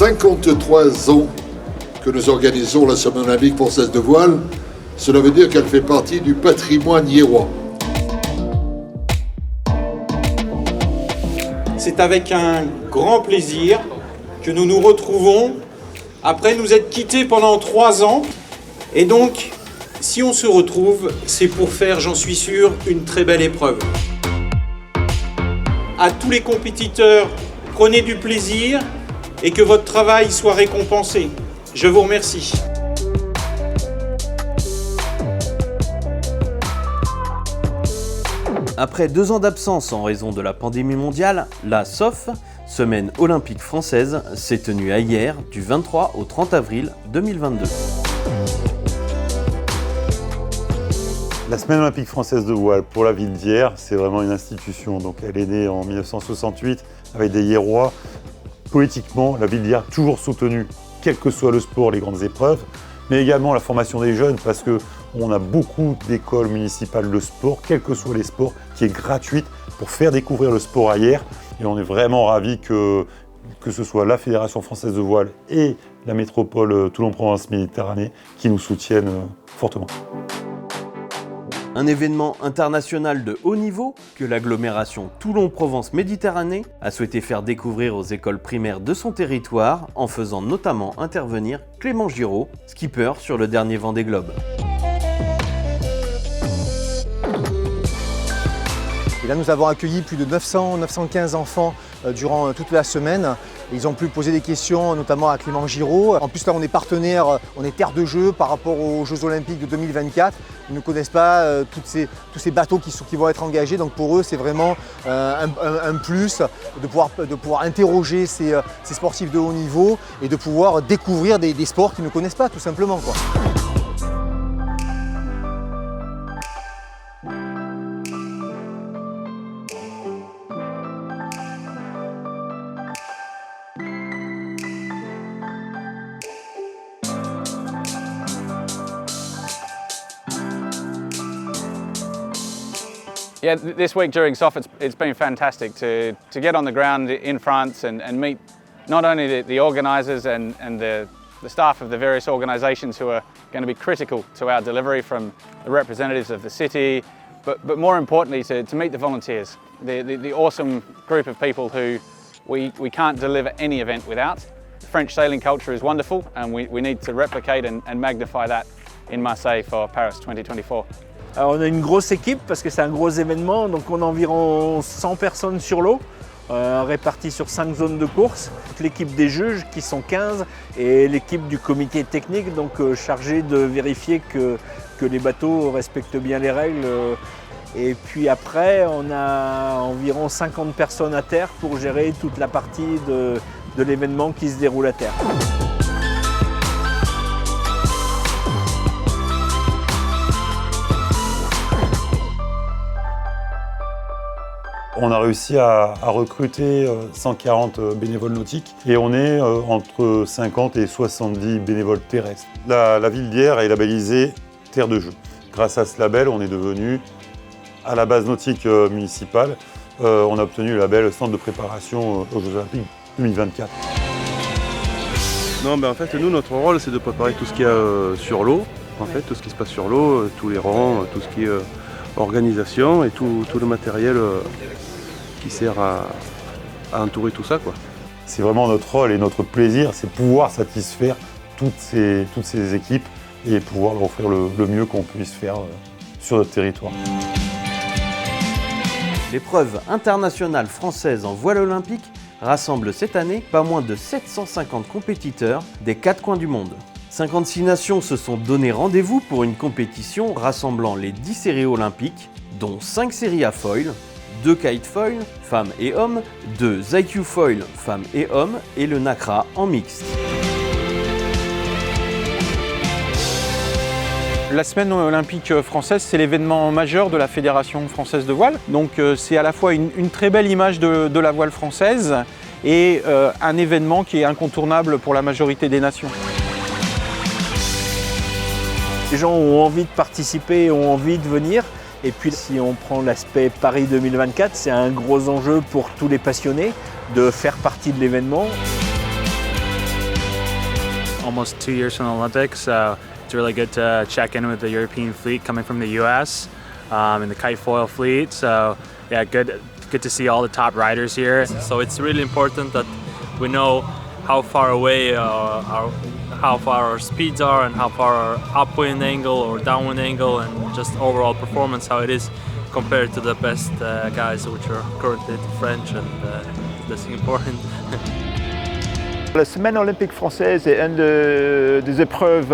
53 ans que nous organisons la Semaine olympique française de voile. Cela veut dire qu'elle fait partie du patrimoine hiérois. C'est avec un grand plaisir que nous nous retrouvons après nous être quittés pendant 3 ans. Et donc, si on se retrouve, c'est pour faire, j'en suis sûr, une très belle épreuve. À tous les compétiteurs, prenez du plaisir et que votre travail soit récompensé. Je vous remercie. Après 2 ans d'absence en raison de la pandémie mondiale, la SOF, Semaine olympique française, s'est tenue à Hyères du 23 au 30 avril 2022. La Semaine olympique française de voile pour la ville d'Hyères, c'est vraiment une institution. Donc elle est née en 1968 avec des Hyérois. Politiquement, la ville d'Hyères a toujours soutenu, quel que soit le sport, les grandes épreuves, mais également la formation des jeunes, parce qu'on a beaucoup d'écoles municipales de sport, quels que soient les sports, qui est gratuite pour faire découvrir le sport à Hyères. Et on est vraiment ravis que ce soit la Fédération française de voile et la métropole Toulon-Provence-Méditerranée qui nous soutiennent fortement. Un événement international de haut niveau que l'agglomération Toulon-Provence-Méditerranée a souhaité faire découvrir aux écoles primaires de son territoire en faisant notamment intervenir Clément Giraud, skipper sur le dernier Vendée Globe. Et là, nous avons accueilli plus de 915 enfants durant toute la semaine. Ils ont pu poser des questions, notamment à Clément Giraud. En plus, là, on est partenaire, on est terre de jeu par rapport aux Jeux Olympiques de 2024. Ils ne connaissent pas tous ces bateaux qui vont être engagés. Donc pour eux, c'est vraiment un plus de pouvoir interroger ces sportifs de haut niveau et de pouvoir découvrir des sports qu'ils ne connaissent pas, tout simplement, quoi. Yeah, this week during SOF it's been fantastic to get on the ground in France and meet not only the organisers and the staff of the various organisations who are going to be critical to our delivery, from the representatives of the city, but more importantly to meet the volunteers, the awesome group of people who we can't deliver any event without. The French sailing culture is wonderful and we need to replicate and magnify that in Marseille for Paris 2024. Alors on a une grosse équipe parce que c'est un gros événement, donc on a environ 100 personnes sur l'eau, réparties sur 5 zones de course. L'équipe des juges qui sont 15 et l'équipe du comité technique, donc chargée de vérifier que les bateaux respectent bien les règles. Et puis après, on a environ 50 personnes à terre pour gérer toute la partie de l'événement qui se déroule à terre. On a réussi à recruter 140 bénévoles nautiques et on est entre 50 et 70 bénévoles terrestres. La ville d'Hyères est labellisée Terre de Jeux. Grâce à ce label, on est devenu, à la base nautique municipale, on a obtenu le label Centre de préparation aux Jeux Olympiques 2024. Non, en fait, nous, notre rôle, c'est de préparer tout ce qu'il y a sur l'eau. En fait, tout ce qui se passe sur l'eau, tous les rangs, tout ce qui est organisation et tout le matériel qui sert à entourer tout ça, quoi. C'est vraiment notre rôle et notre plaisir, c'est pouvoir satisfaire toutes ces équipes et pouvoir leur offrir le mieux qu'on puisse faire sur notre territoire. L'épreuve internationale française en voile olympique rassemble cette année pas moins de 750 compétiteurs des 4 coins du monde. 56 nations se sont donné rendez-vous pour une compétition rassemblant les 10 séries olympiques, dont 5 séries à foil, 2 kite foil, femmes et hommes, 2 IQ foil, femmes et hommes, et le NACRA en mixte. La Semaine olympique française, c'est l'événement majeur de la Fédération française de voile. Donc c'est à la fois une très belle image de la voile française et un événement qui est incontournable pour la majorité des nations. Les gens ont envie de participer, ont envie de venir. Et puis si on prend l'aspect Paris 2024, c'est un gros enjeu pour tous les passionnés de faire partie de l'événement. almost 2 years from the Olympics, so it's really good to check in with the European fleet coming from the U.S. And the kite foil fleet. So yeah, good to see all the top riders here. So it's really important that we know how far away how far our speeds are and how far our upwind angle or downwind angle and just overall performance, how it is compared to the best guys, which are currently the French, and that's important. La semaine olympique française est une des épreuves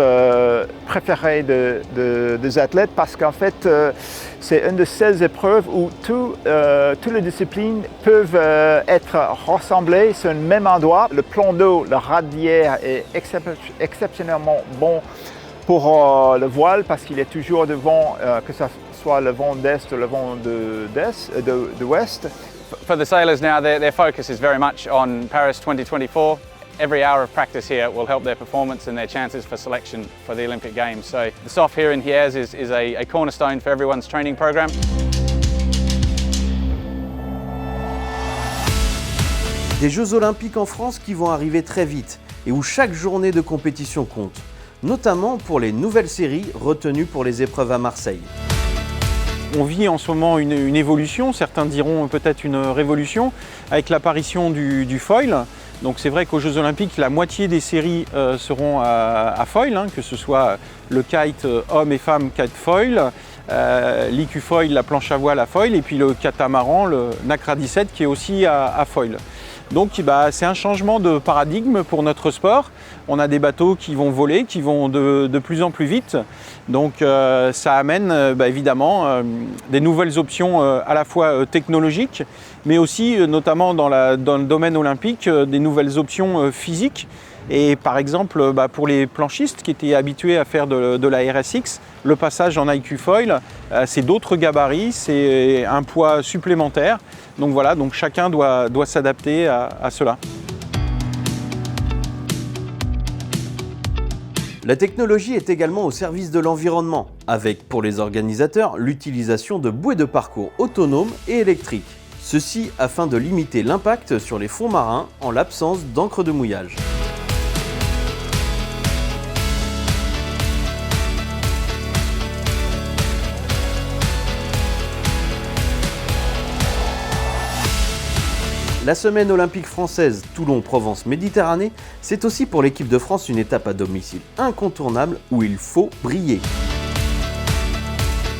préférées des athlètes parce qu'en fait c'est une de ces épreuves où toutes les disciplines peuvent être rassemblées sur le même endroit. Le plan d'eau, le radiaire est exceptionnellement bon pour le voile parce qu'il est toujours devant, que ce soit le vent d'est ou le vent de ouest. For the sailors now, their focus is very much on Paris 2024. Every hour of practice here will help their performance and their chances for selection for the Olympic Games. So the SOF here in Hyères is a cornerstone for everyone's training program. Des Jeux Olympiques en France qui vont arriver très vite et où chaque journée de compétition compte, notamment pour les nouvelles séries retenues pour les épreuves à Marseille. On vit en ce moment une évolution, certains diront peut-être une révolution, avec l'apparition du foil. Donc c'est vrai qu'aux Jeux Olympiques, la moitié des séries seront à foil, que ce soit le kite homme et femme kite foil, l'IQ-foil, la planche à voile à foil, et puis le catamaran, le Nacra 17 qui est aussi à foil. Donc c'est un changement de paradigme pour notre sport. On a des bateaux qui vont voler, qui vont de plus en plus vite. Donc ça amène évidemment des nouvelles options à la fois technologiques, mais aussi notamment dans le domaine olympique, des nouvelles options physiques. Et par exemple, pour les planchistes qui étaient habitués à faire de la RSX, le passage en IQ foil, c'est d'autres gabarits, c'est un poids supplémentaire. Donc voilà, donc chacun doit s'adapter à cela. La technologie est également au service de l'environnement, avec pour les organisateurs l'utilisation de bouées de parcours autonomes et électriques. Ceci afin de limiter l'impact sur les fonds marins en l'absence d'encre de mouillage. La semaine olympique française Toulon-Provence-Méditerranée, c'est aussi pour l'équipe de France une étape à domicile incontournable où il faut briller.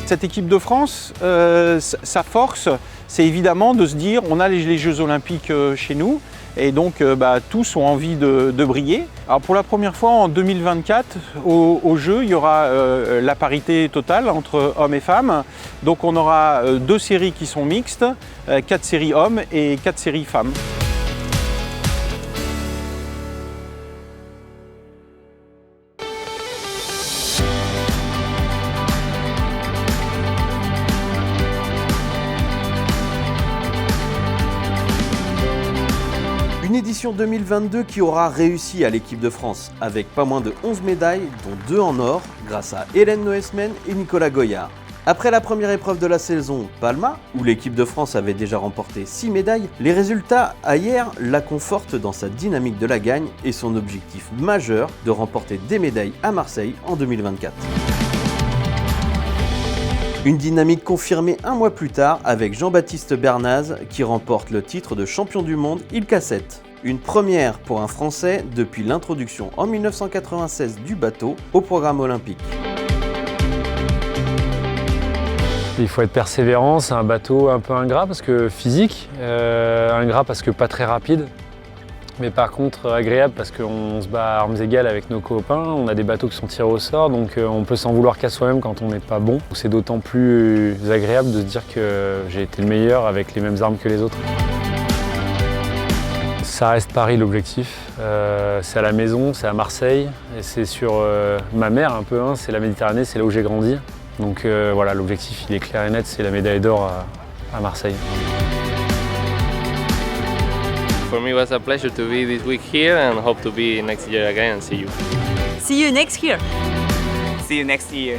Cette équipe de France, sa force, c'est évidemment de se dire on a les Jeux Olympiques chez nous et donc tous ont envie de briller. Alors pour la première fois en 2024, au jeu, il y aura la parité totale entre hommes et femmes. Donc on aura 2 séries qui sont mixtes, 4 séries hommes et 4 séries femmes. Une édition 2022 qui aura réussi à l'équipe de France, avec pas moins de 11 médailles, dont 2 en or, grâce à Hélène Noesmen et Nicolas Goyard. Après la première épreuve de la saison, Palma, où l'équipe de France avait déjà remporté 6 médailles, les résultats à hier la confortent dans sa dynamique de la gagne et son objectif majeur de remporter des médailles à Marseille en 2024. Une dynamique confirmée un mois plus tard avec Jean-Baptiste Bernaz qui remporte le titre de champion du monde ILCA 7. Une première pour un Français depuis l'introduction en 1996 du bateau au programme olympique. Il faut être persévérant, c'est un bateau un peu ingrat parce que physique, ingrat parce que pas très rapide. Mais par contre agréable parce qu'on se bat à armes égales avec nos copains, on a des bateaux qui sont tirés au sort, donc on peut s'en vouloir qu'à soi-même quand on n'est pas bon. C'est d'autant plus agréable de se dire que j'ai été le meilleur avec les mêmes armes que les autres. Ça reste Paris l'objectif, c'est à la maison, c'est à Marseille, et c'est sur ma mer un peu, c'est la Méditerranée, c'est là où j'ai grandi. Donc voilà, l'objectif il est clair et net, c'est la médaille d'or à Marseille. For me, it was a pleasure to be this week here and hope to be next year again and see you. See you next year. See you next year.